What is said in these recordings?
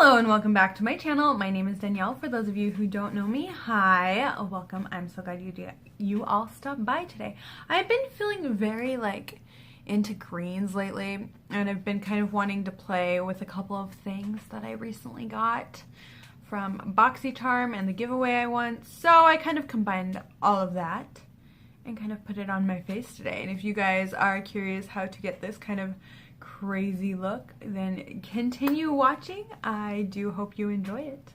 Hello and welcome back to my channel. My name is Danielle. For those of you who don't know me, hi, welcome. I'm so glad you all stopped by today. I've been feeling very into greens lately, and I've been kind of wanting to play with a couple of things that I recently got from BoxyCharm and the giveaway I won. So I kind of combined all of that and kind of put it on my face today. And if you guys are curious how to get this kind of crazy look, then continue watching. I do hope you enjoy it.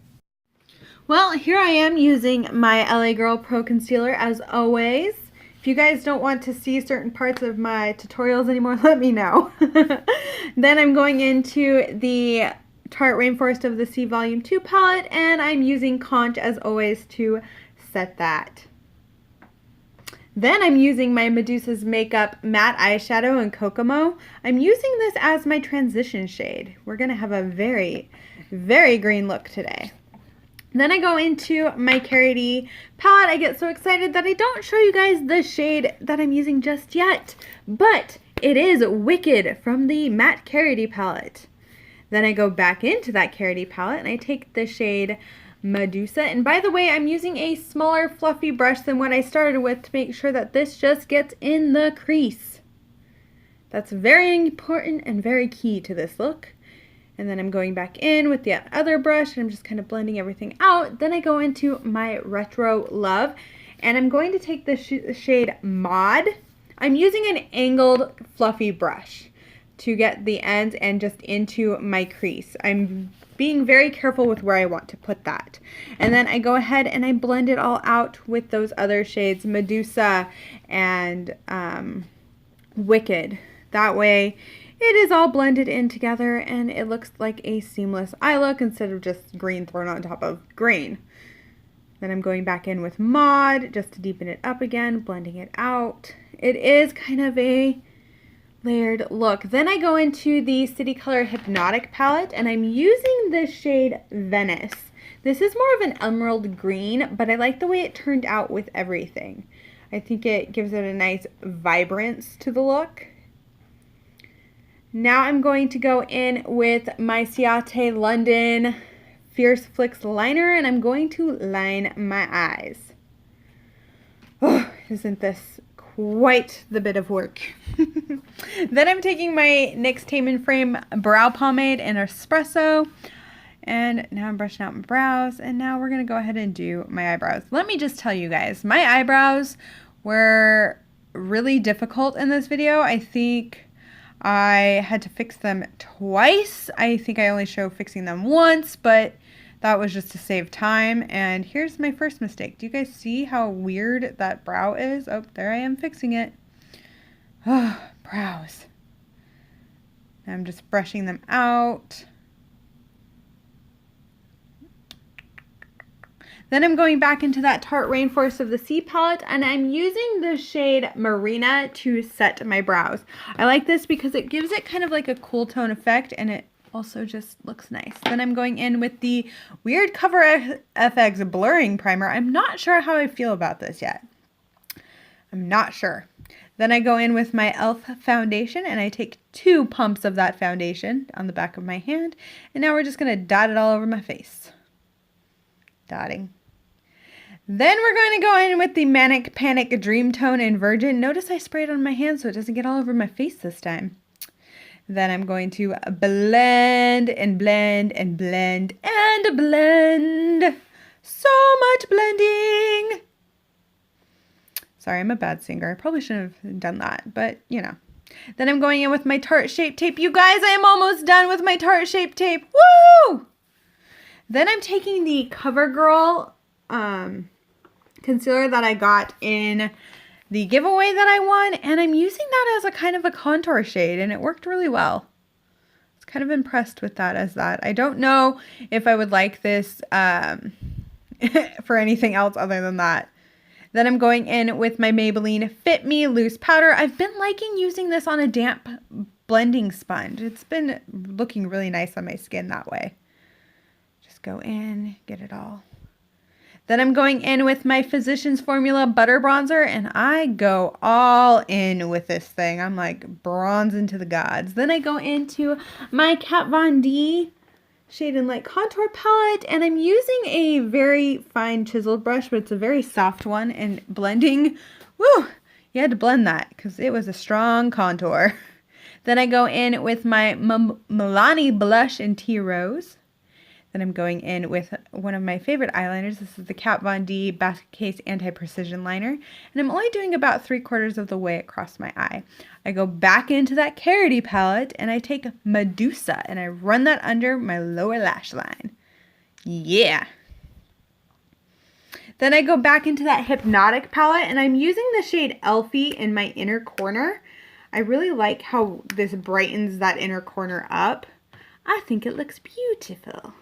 Well, here I am using my LA Girl Pro Concealer as always. If you guys don't want to see certain parts of my tutorials anymore, let me know. Then I'm going into the Tarte Rainforest of the Sea Volume 2 palette, and I'm using Conch as always to set that. Then I'm using my Medusa's Makeup Matte Eyeshadow in Kokomo. I'm using this as my transition shade. We're going to have a very, very green look today. Then I go into my Karity palette. I get so excited that I don't show you guys the shade that I'm using just yet. But it is Wicked from the Matte Karity palette. Then I go back into that Karity palette and I take the shade Medusa. And by the way, I'm using a smaller fluffy brush than what I started with to make sure that this just gets in the crease. That's very important and very key to this look. And then I'm going back in with the other brush and I'm just kind of blending everything out. Then I go into my Retro Love and I'm going to take the shade Mod. I'm using an angled fluffy brush to get the ends and just into my crease. I'm being very careful with where I want to put that. And then I go ahead and I blend it all out with those other shades, Medusa and Wicked. That way it is all blended in together and it looks like a seamless eye look instead of just green thrown on top of green. Then I'm going back in with Mod just to deepen it up again, blending it out. It is kind of a layered look. Then I go into the City Color Hypnotic palette and I'm using the shade Venice. This is more of an emerald green, but I like the way it turned out with everything. I think it gives it a nice vibrance to the look. Now I'm going to go in with my Ciate London Fierce Flicks liner and I'm going to line my eyes. Oh, isn't this quite the bit of work. Then I'm taking my NYX Tame Frame Brow Pomade in Espresso. And now I'm brushing out my brows. And now we're going to go ahead and do my eyebrows. Let me just tell you guys, my eyebrows were really difficult in this video. I think I had to fix them twice. I think I only show fixing them once, but that was just to save time. And here's my first mistake. Do you guys see how weird that brow is? Oh, there I am fixing it. Oh, brows. I'm just brushing them out. Then I'm going back into that Tarte Rainforest of the Sea palette and I'm using the shade Marina to set my brows. I like this because it gives it kind of like a cool tone effect and it also just looks nice. Then I'm going in with the Weird Cover FX Blurring Primer. I'm not sure how I feel about this yet. I'm not sure. Then I go in with my e.l.f. foundation and I take 2 pumps of that foundation on the back of my hand. And now we're just going to dot it all over my face. Dotting. Then we're going to go in with the Manic Panic Dream Tone in Virgin. Notice I sprayed it on my hand so it doesn't get all over my face this time. Then I'm going to blend and blend and blend and blend. So much blending. Sorry, I'm a bad singer. I probably shouldn't have done that, but you know. Then I'm going in with my Tarte Shape Tape. You guys, I am almost done with my Tarte Shape Tape. Woo! Then I'm taking the CoverGirl concealer that I got in the giveaway that I won, and I'm using that as a kind of a contour shade, and it worked really well. I was kind of impressed with that as that. I don't know if I would like this for anything else other than that. Then I'm going in with my Maybelline Fit Me Loose Powder. I've been liking using this on a damp blending sponge. It's been looking really nice on my skin that way. Just go in, get it all. Then I'm going in with my Physicians Formula Butter Bronzer, and I go all in with this thing. I'm like bronzing to the gods. Then I go into my Kat Von D Shade and Light Contour Palette, and I'm using a very fine chiseled brush, but it's a very soft one, and blending, woo, you had to blend that because it was a strong contour. Then I go in with my Milani blush in Tea Rose. Then I'm going in with one of my favorite eyeliners. This is the Kat Von D Basket Case Anti-Precision Liner. And I'm only doing about 3/4 of the way across my eye. I go back into that Karity palette and I take Medusa and I run that under my lower lash line. Yeah. Then I go back into that Hypnotic palette and I'm using the shade Elphie in my inner corner. I really like how this brightens that inner corner up. I think it looks beautiful.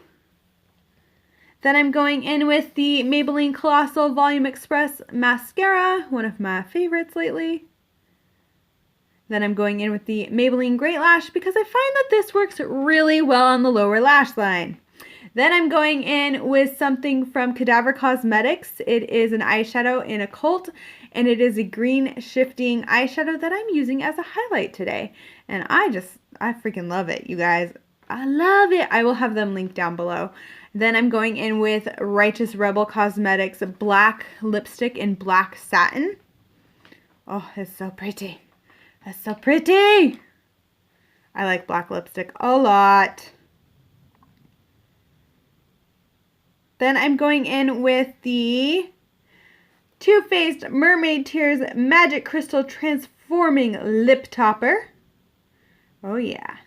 Then I'm going in with the Maybelline Colossal Volume Express Mascara, one of my favorites lately. Then I'm going in with the Maybelline Great Lash because I find that this works really well on the lower lash line. Then I'm going in with something from Cadaver Cosmetics. It is an eyeshadow in Occult, and it is a green shifting eyeshadow that I'm using as a highlight today. And I freaking love it, you guys. I love it. I will have them linked down below. Then I'm going in with Righteous Rebel Cosmetics black lipstick in black satin. Oh, it's so pretty. It's so pretty. I like black lipstick a lot. Then I'm going in with the Too Faced Mermaid Tears Magic Crystal Transforming Lip Topper. Oh yeah.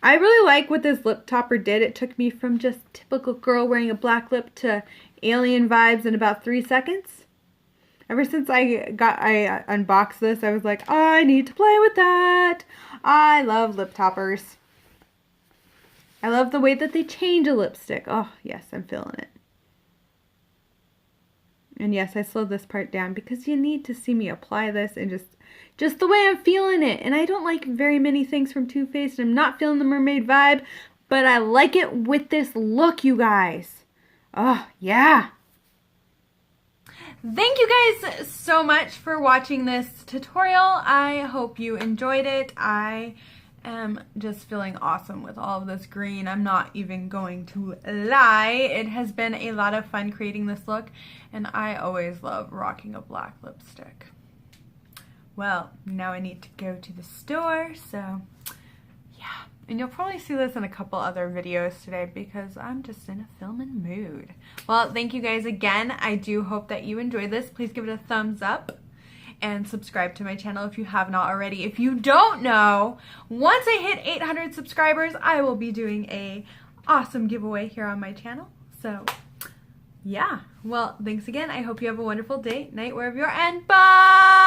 I really like what this lip topper did. It took me from just typical girl wearing a black lip to alien vibes in about 3 seconds. Ever since I unboxed this, I was like, oh, I need to play with that. I love lip toppers. I love the way that they change a lipstick. Oh, yes, I'm feeling it. And yes, I slowed this part down because you need to see me apply this and just the way I'm feeling it. And I don't like very many things from Too Faced. I'm not feeling the mermaid vibe, but I like it with this look, you guys. Oh, yeah. Thank you guys so much for watching this tutorial. I hope you enjoyed it. I am just feeling awesome with all of this green. I'm not even going to lie. It has been a lot of fun creating this look, and I always love rocking a black lipstick. Well, now I need to go to the store, so yeah. And you'll probably see this in a couple other videos today because I'm just in a filming mood. Well, thank you guys again. I do hope that you enjoyed this. Please give it a thumbs up and subscribe to my channel if you have not already. If you don't know, once I hit 800 subscribers, I will be doing a awesome giveaway here on my channel. So yeah, well, thanks again. I hope you have a wonderful day, night, wherever you are, and bye!